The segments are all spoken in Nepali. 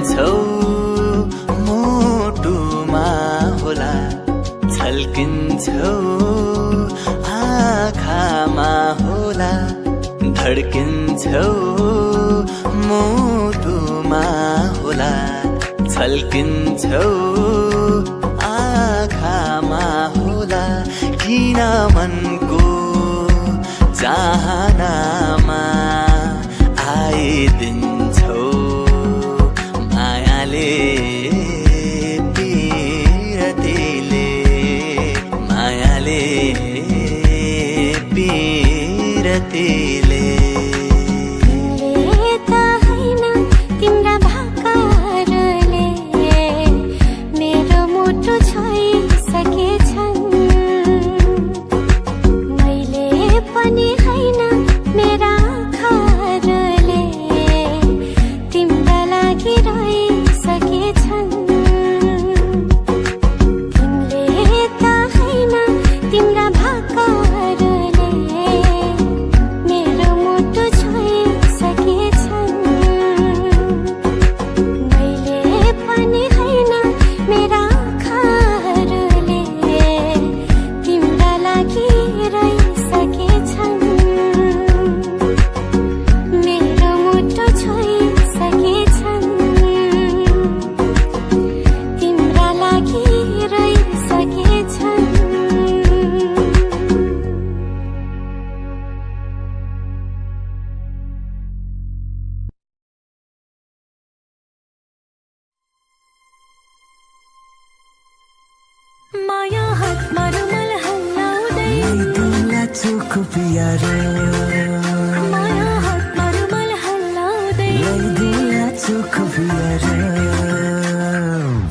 धड्किन्छौ मुटुमा होला छल्किन्छौ आँखामा होला धड्किन्छौ मुटुमा होला छल्किन्छौ आँखामा होला किन मनको चाहनामा आइदिन्छौ मायाले पिरतीले मायाले पिरतीले माया हातमा रुमाल हल्लाउँदै दिललाई चोखो प्यारो माया हातमा रुमाल हल्लाउँदै दिललाई चोखो प्यारो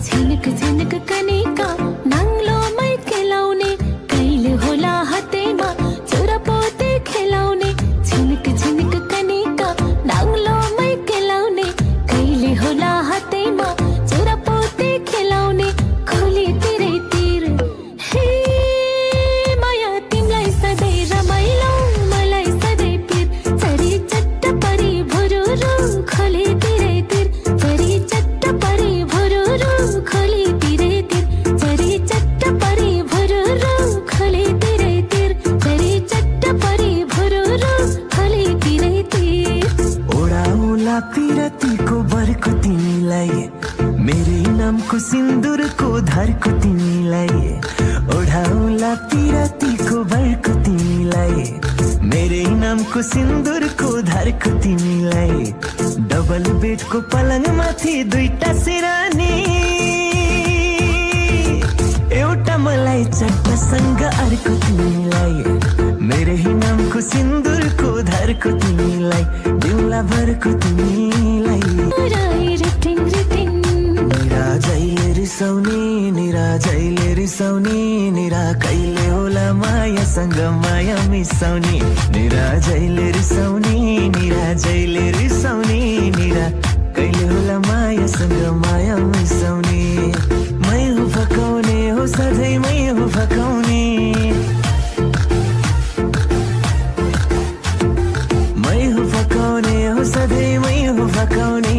झिनक झिनक कनेका नाङ्लोमै खेलाउने कहिले होला हातैमा चोरापोते खेलाउने झिनक झिनक कनेका नाङ्लोमै खेलाउने कहिले होला हातैमा चोरापोते खेलाउने खोली तिरै तिर हे माया तिमलाई सधैँ रमाइलो मलाई सधैँ पिर चरी चट्ट परी भुरुरु खोली तिरै तिर चरी चट्ट परी भुरुरु खोली तिरै तिर चरी चट्ट परी भुरुरु खोली तिरै तिर चरी चट्ट परी भुरुरु खोली तिरै तिर ओडाउला पिरतीको बरको तिमीलाई मेरै नामको सिन्दुरको धारको तिमीलाई ओढाउला पिरतीको बरको तिमीलाई मेरै नामको सिन्दुरको धारको तिमीलाई डबल बेडको पलङमाथि दुईटा सिरानी एउटा मलाई चट्टसँग अर्को तिमीलाई मेरै नामको सिन्दुरको धारको तिमीलाई दिउला भरको तिमीलाई निराजैले रिसाउने निरा कहिले होला मायासँग माया मिसाउने निराजैले रिसाउने निरा कहिले होला मायासँग माया मिसाउने मै हो फकाउने हो सधैँ मै हो फकाउने मै हो फकाउने हो सधैँ मै हो फकाउने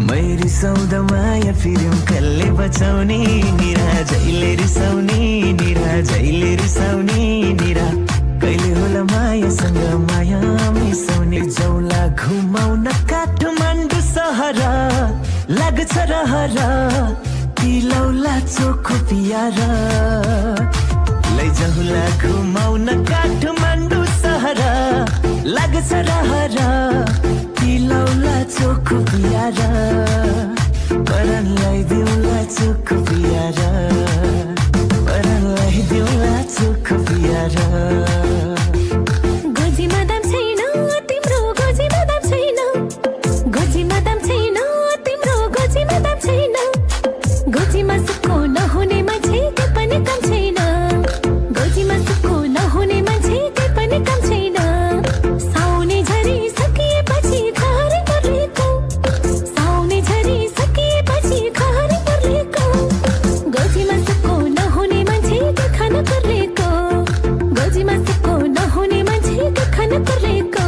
मै रिसाउँदा माया फिर्यौँ कसले बचाउने निराजैले रिसाउने निरा कहिले होला मायासँग माया मिसाउने जाउँला घुमाउन काठमाडौँ सहर लाग्छ रहर तिलौला चोखो प्यारा लैजाउला घुमाउन काठमाडौँ सहर लाग्छ रहर तिलौला चोखो प्यारा परनलाई दिउला चोखो प्यारा परनलाई दिउला चोखो प्यारा गोजीमा दाम छैन तिम्रो गोजीमा दाम छैन गोजीमा दाम छैन तिम्रो गोजीमा दाम छैन गोजीमा सुक्को नहुने मान्छे के पनि काम छैन गोजीमा सुक्को नहुने मान्छे के पनि काम छैन साउने झरी सकिएपछि खहरी पर्लेको साउने झरी सकिएपछि खहरी पर्लेको गोजीमा सुक्को नहुने मान्छे के खान पर्लेको गोजीमा सुक्को नहुने मान्छे के खान पर्लेको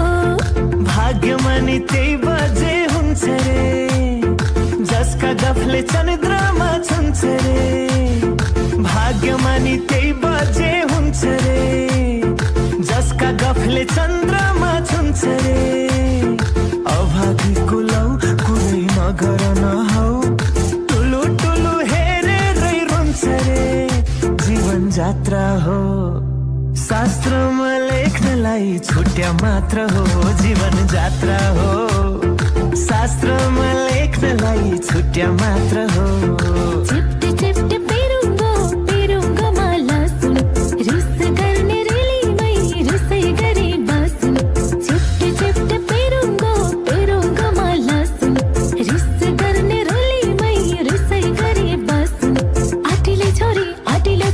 भाग्यमा नि त्यही बाजे हुन्छ रे जस गफले चन्द्रमा छुन्छ रे भाग्यमा नि त्यही बजे हुन्छ रे जसका गफले चन्द्रमा छुन्छ रे अभागीको लौ कुरै नगर नहौ टुलु टुलु हेरेरै रुन्छ रे जीवन जात्रा हो शास्त्रमा लेख्नलाई छुट्या मात्र हो जीवन जात्रा हो शास्त्रमा लेख्नलाई छुट्या मात्र हो चिप्टे चिप्टे पेरुङ्गो पेरुङ्गोमा लसुन रिस गर्ने रेलीमै रिसै गरे बसुन चिप्टे चिप्टे पेरुङ्गो पेरुङ्गोमा लसुन रिस गर्ने रेलीमै रिसै गरे बसुन आटिले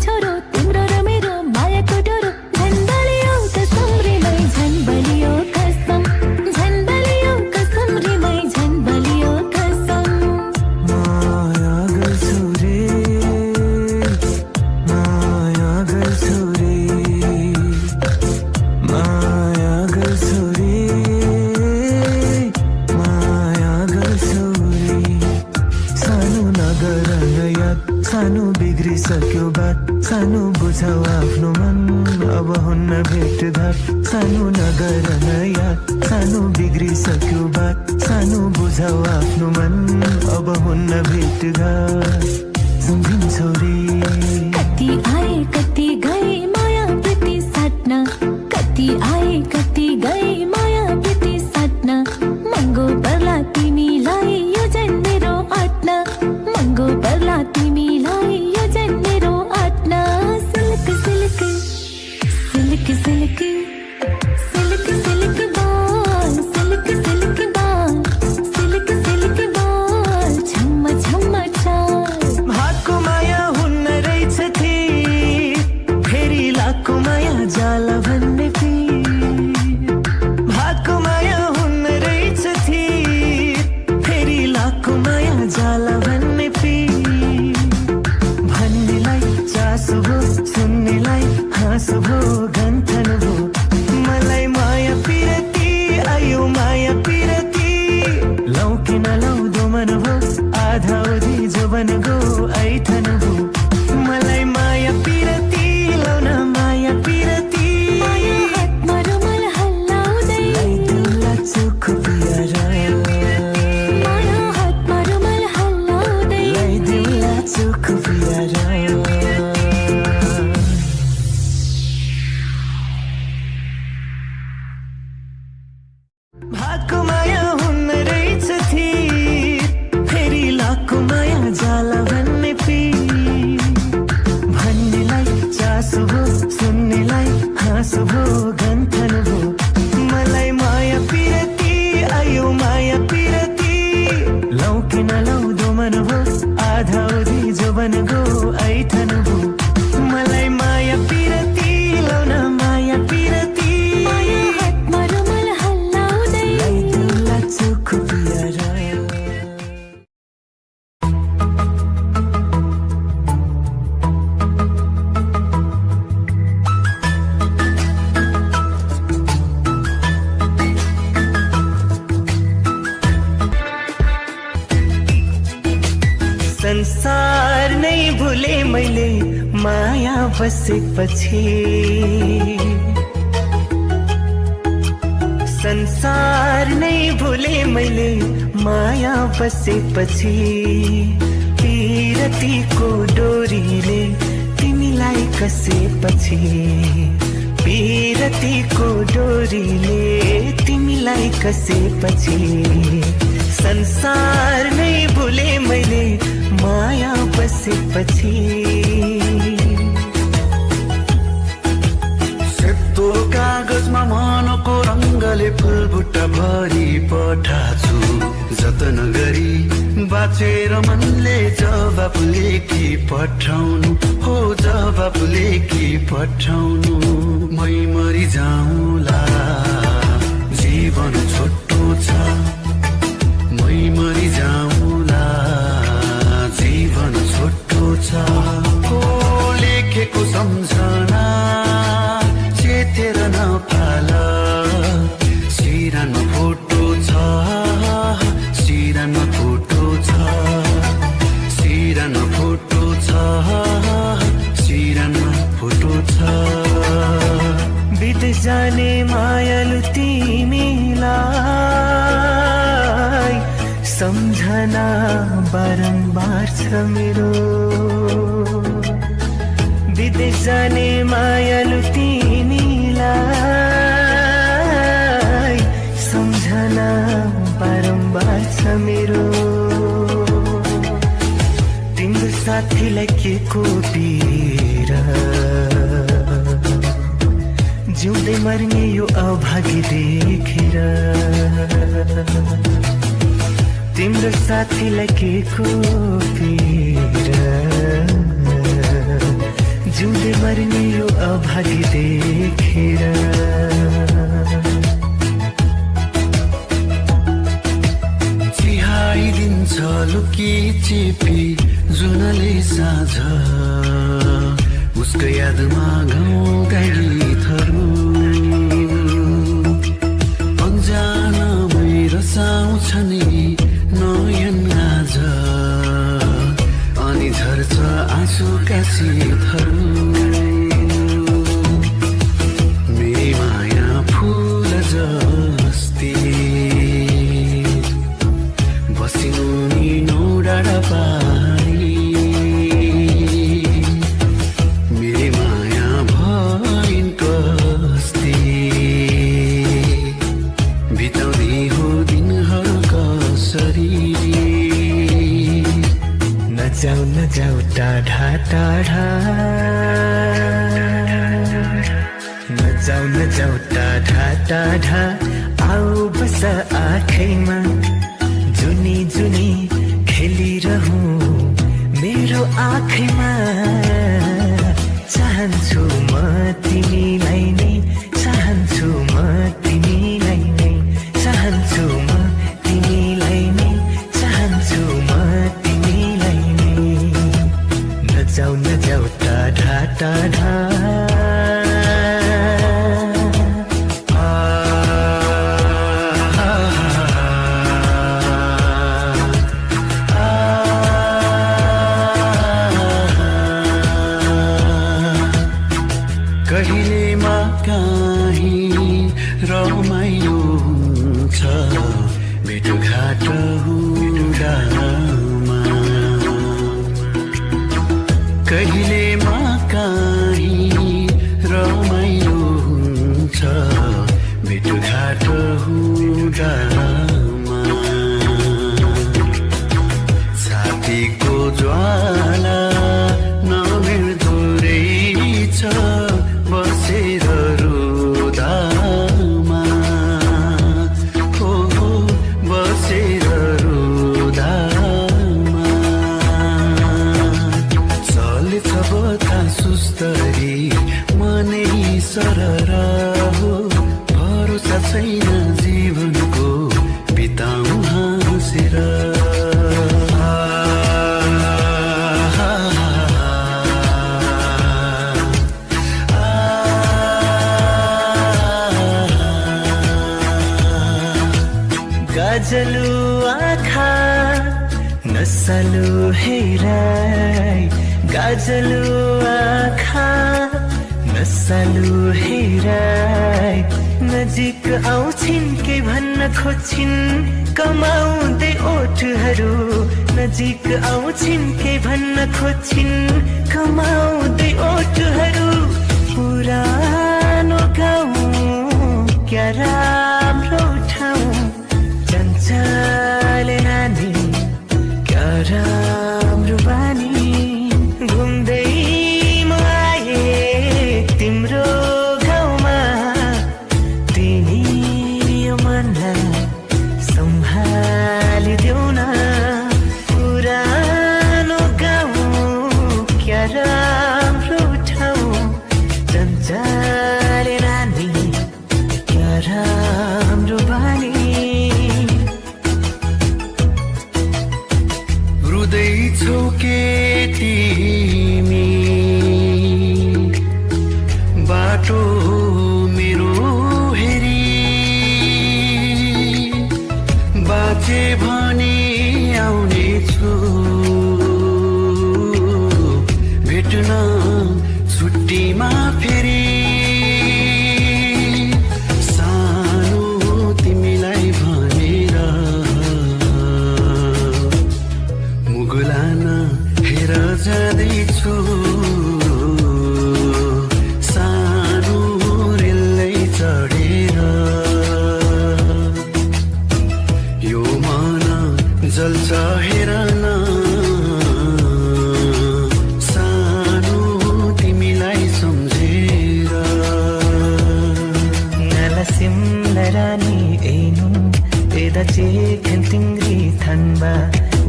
छोरो तिम्रो र मेरो मायाको डोरो झन् बलियो कसम रेमै झन् बलियो कसम झन् बलियो कसम रेमै झन् बलियो कसम माया गर्छु रे माया गर्छु रे माया गर्छु रे माया गर्छु रे सानो नगर याद सानो बिग्रिसक्यो बात सानो बुझाउ आफ्नो मन अब हुन्न भेटघाट सानो नगर याद सानो बिग्रिसक्यो बात सानो बुझाउ आफ्नो मन अब हुन्न भेटघाट सम्झिन्छौ रे कति आए कति गए माया प्रीति साट्न कति आए कति गए माया प्रीति साट्न महँगो पर्ला तिमीलाई यो झन् मेरो आट्न महँगो पर्ला तिमीलाई यो झन् मेरो आट्न silk silk silk silk silk silk बाल सिल्क सिल्क बाल सिल्क सिल्क बाल छम्म छम्म चाल भागको माया हुन्न रहेछ थिर फेरि लाको माया जाला भन्ने फिर भागको माया हुन्न रहेछ थिर फेरि लाको माया जाला भन्ने फिर भन्नेलाई चासो भो सुन्नेलाई हाँसो भो गन्थन भो मलाई माया पिरती आयो माया पिरती लौ कि नलौ दोमन भो आधा उधी जोबन गो ऐठन भो मलाई माया पिरती लौ न माया पिरती माया हातमा रुमाल हल्लाउँदै लैदिउँला चोख पियारा माया हातमा रुमाल हल्लाउँदै लैदिउँला चोख पियारा भागको माया हुन्न रहेछ थिर फेरि लाको माया जाला भन्ने फिर भन्नेलाई चासो भो सुन्नेलाई हाँसो भो गन्थन भो मलाई माया पिरती आयो माया पिरती लौ कि नलौ दोमन भो आधा उधी जोबन गो ऐठन भो मलाई माया पिरती लौ न माया पिरती माया हातमा रुमाल हल्लाउँदै लैदिउँला चोख पियारा संसार नै भुले मैले माया बसेपछि संसार नै भुले मैले माया बसेपछि पिरतीको डोरीले तिमीलाई कसेपछि पिरतीको डोरीले तिमीलाई कसेपछि संसार नै भुले मैले माया बसेपछि सेतो कागजमा मनको रङ्गले फुलबुट्टा भरी पठाछु जतन गरी बाँचेर मनले जवाफ लेखी पठाउनु हो जवाफ लेखी पठाउनु मै मरि जाउँला जीवन छोटो छ मै मरि जाउँला जीवन छोटो छ को लेखेको सम्झना चेतेर नपाल सिरानमा फोटो छ सिरानमा फोटो छ सम्झना बारम्बार छ मेरो विदेश जाने मायालु तिमीलाई सम्झना बारम्बार छ मेरो तिम्रो साथीलाई के को पीरा जिउँदै मर्ने यो अभागी देखेर तिम्रो साथीलाई के को पीरा जिउँदै मर्ने यो अभागी देखेर चिहाइदिन्छ लुकी चेपी जुनले साझ उसको यादमा गाउँका गीतहरू अन्जानमै रसाउँछ नि नयन आज अनि झर्छ आँसुका शीतहरू मेरी माया फुल जस्ती बसिनु नि नौ डाँडा पारी मेरी माया भइन् कस्ती बिताउँदै हो दिनहरू कसरी नजाऊ टाढा टाढा नजाऊ टाढा टाढा आऊ बस आँखैमा जुनी जुनी खेलिरहूं मेरो आँखैमा चाहन्छु म तिमीलाई नै चाहन्छु म तिमीलाई नै चाहन्छु म तिमीलाई नै चाहन्छु म तिमीलाई नै नजाऊ टाढा टाढा कहिलेमा काहीँ रमाइलो हुन्छ भेटघाट हुँदामा कहिलेमा काहीँ रमाइलो हुन्छ भेटघाट हुँदामा छातीको ज्वाला नमेर्दो रहेछ बसेर रुदामा हो बसेर रुदामा चलेछ बता सुस्तरी मनै सरर हो भरोसा छैन जीवनको बिताउँ हाँसेर गाजलु आँखा नसालु हेराई गाजलु आँखा नसालु हेराई नजिक आउँछिन् के भन्न खोज्छिन् कमाउँदै ओठहरू नजिक आउँछिन् के भन्न खोज्छिन् कमाउँदै ओठहरू पुरानो गाउँ क्या राम्रो ठाउँ चञ्चले नानी क्या राम्रो बानी घुम्दै म आए तिम्रो गाउँमा तिमी यो मनलाई सम्हालिदेऊ न पुरानो गाउँ क्या राम्रो ठाउँ चञ्चले नानी क्या राम्रो बानी रुँदैछौ के तिमी बाटो मेरो हेरी बाँचे भने आउने छु भेट्न छुट्टीमा फेरि सानो तिमीलाई भनेर छु सानो रेलै चढेर यो मन जल्छ हेर न सानो तिमीलाई सम्झेर simlarani einun eda che khentingri thanba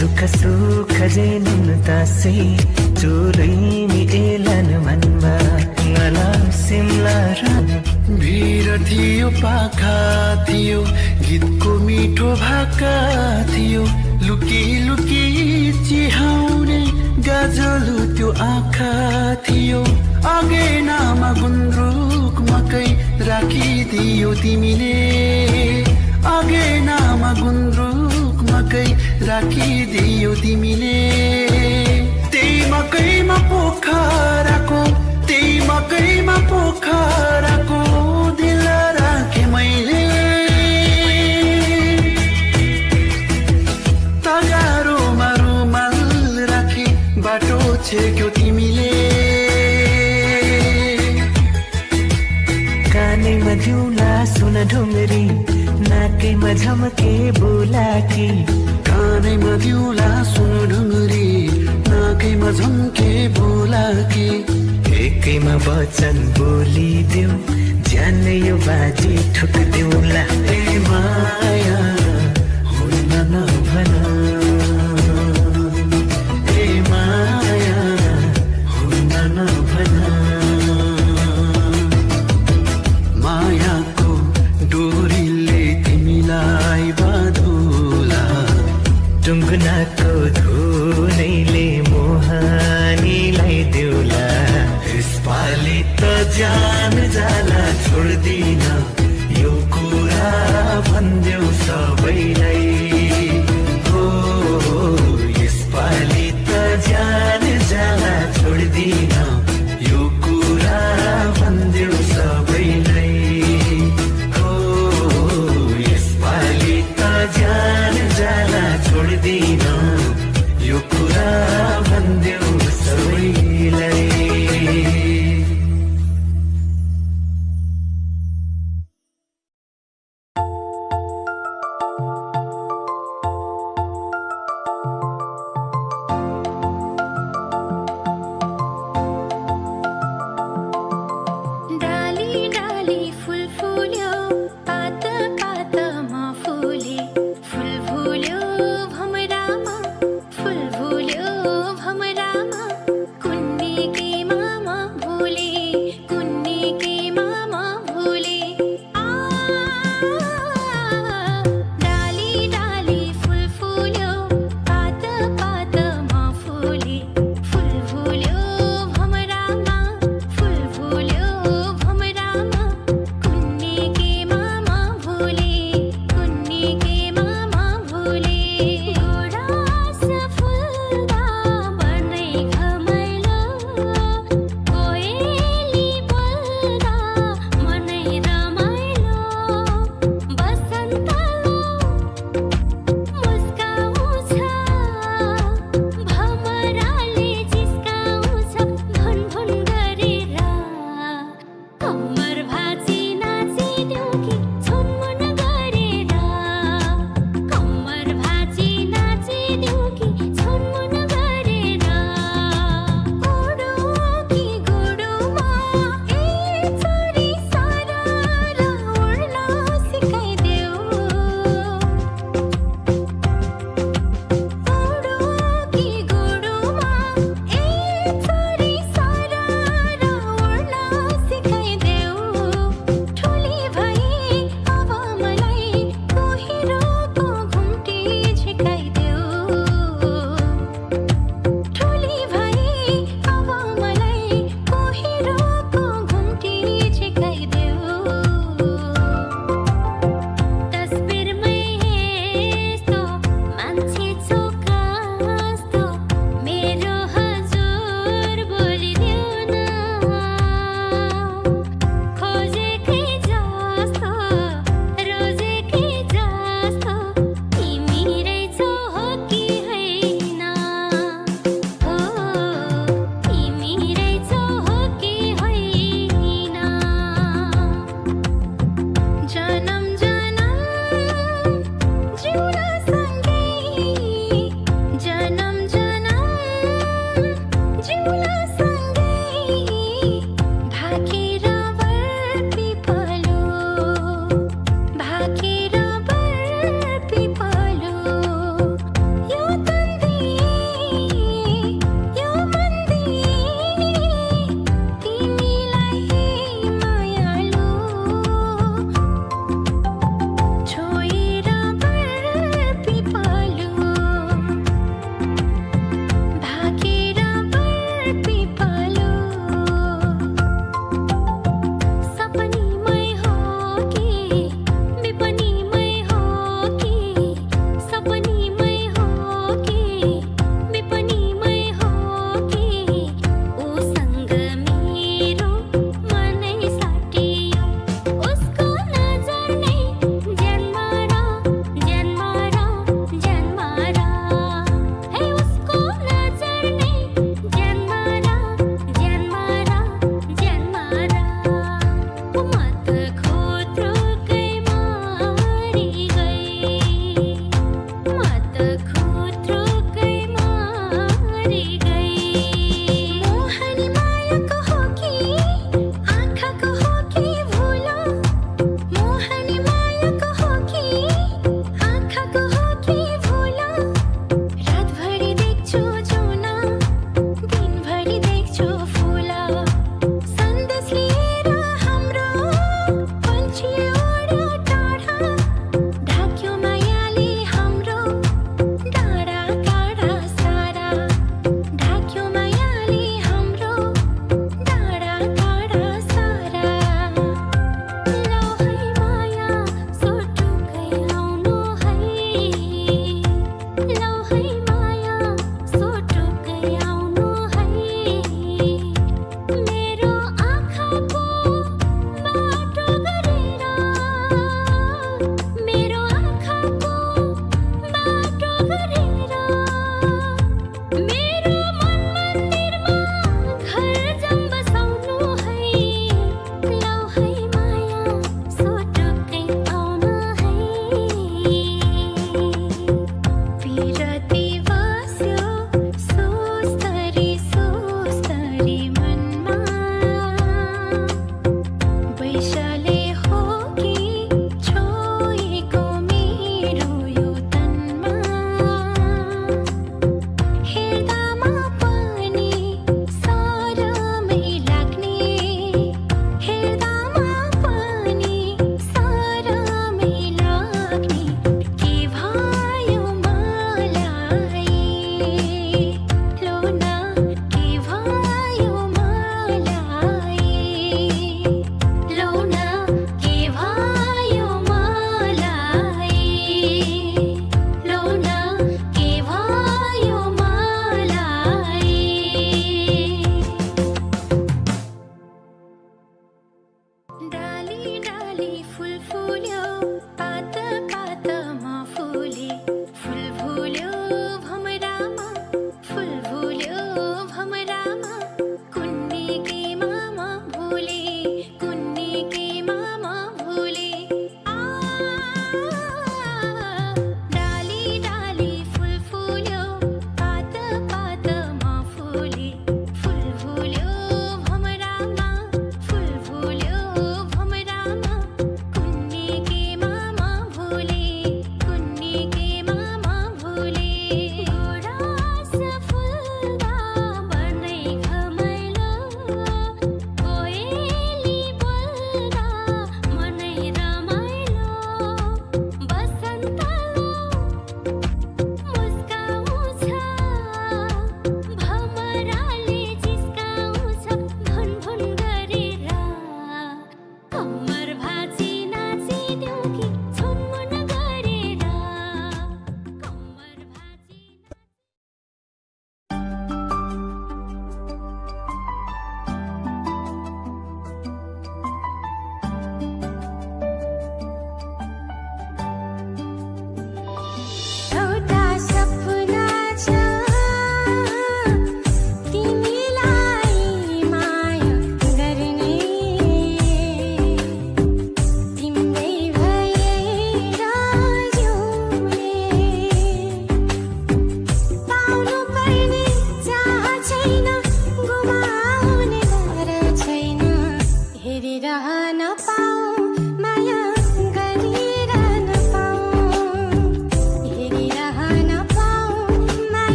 dukha sukha jenun tase churimi elan manba ngala simlarani भिर थियो पाखा थियो गीतको मिठो भाका थियो लुकी लुकी चिहाउने गाजलु त्यो आँखा थियो अगेनामा गुन्द्रुक मकै राखिदियो तिमीले अगेनामा गुन्द्रुक मकै राखिदियो तिमीले त्यही मकैमा पोखराको त्यही मकैमा पोखराको दिल राखे मैले तगारोमा रुमाल राखी बाटो छेक्यो तिमीले कानैमा दिउला सुन ढुङ्गरी नाकैमा झमके बोलाकी कानैमा दिउला सुन ढुङ्गरी नाकैमा झम्के बोलाकी एकैमा वचन बोलिदेऊ ज्यान यो बाजी ठुक्देऊला ए माया हुन्न नभन ए माया हुन्न नभन मायाको डोरीले तिमीलाई बाँधुला टुङ्गनाको धुनैले मोहानीलाई देउला यसपालि त जान जाला छोड्दिन यो कुरा भन्देऊ सबैलाई हो यसपालि त जान जाला छोड्दिन यो कुरा भन्देऊ सबैलाई हो यसपालि त जान जाला छोड्दिन यो कुरा भन्देऊ सबैलाई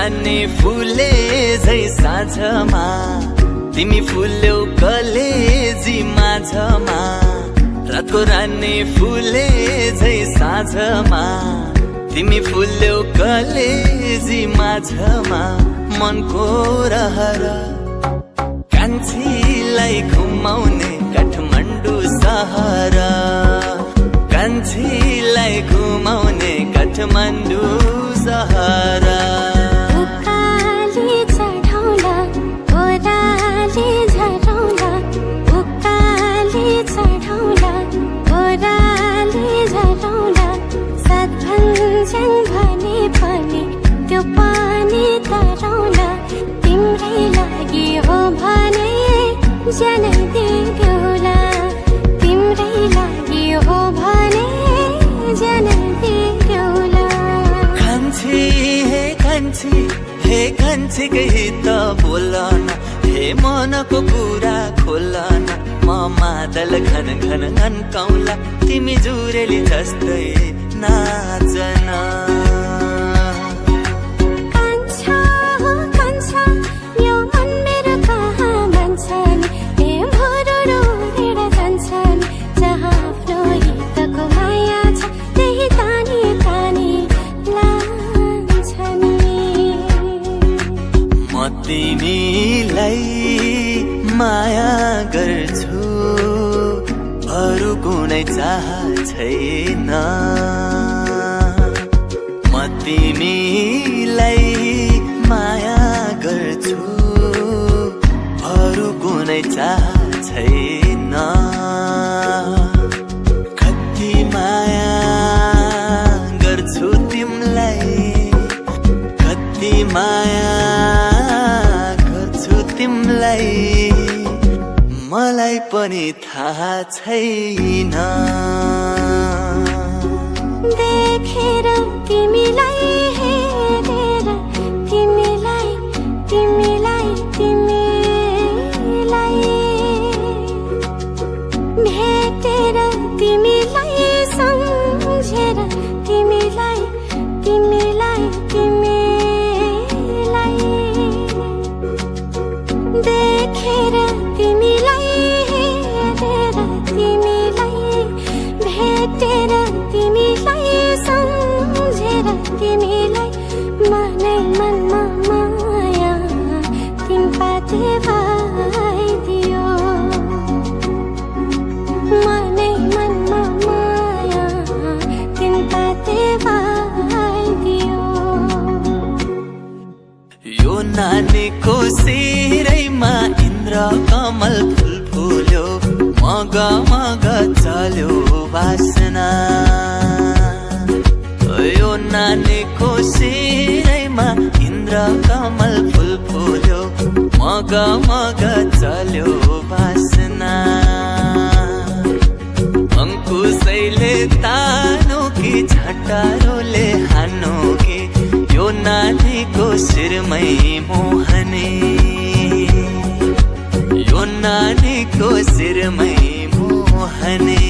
रानी फुले झै साँझमा तिमी फुल्यौ कलेजी माझमा रातको रानी फुले झै साँझमा तिमी फुल्यौ कलेजी माझमा मनको रहर कान्छीलाई घुमाउने काठमाडौँ सहर कान्छीलाई घुमाउने काठमाडौँ सहर उकाली चढाउला ओराली झराउला उकाली चढाउला ओराली झराउला सात भन्छन् भने पनि त्यो पानी तराउला तिम्रै लागि हो भने ज्यानै दिउँला तिम्रै लागि हो भने ज्यानै दिउँला कान्छी हे कान्छी केही त बोल न हे मनको कुरा खोल न म मादल घन घन घन्काउला तिमी जुरेली जस्तै नाचन तिमीलाई माया गर्छु अरू कुनै चाह छैन म तिमीलाई माया गर्छु अरू कुनै चाह छैन कति माया गर्छु तिमीलाई कति माया तिमलाई मलाई पनि थाहा छैन देखेर तिमीलाई हेरेर तिमीलाई तिमीलाई तिमीलाई भेटेर तिमीलाई सम्झेर तिमीलाई तिमीलाई देखेर तिमीलाई हेरेर तिमीलाई भेटेर तिमीलाई सम्झेर तिमीलाई मनै मनमा माया तिन पाते भइदियो मनै मनमा माया तिन पाते भइदियो यो नानीको शिरैमा इन्द्र कमल फुल फुल्यो मग मग चल्यो वासना यो नानीको शिरैमा इन्द्र कमल फुल फुल्यो मग मग चल्यो वासना अंकुशैले तानो कि झटारोले हानो कि यो नानीको शिरमै मोहने यो नानीको शिरमै मोहने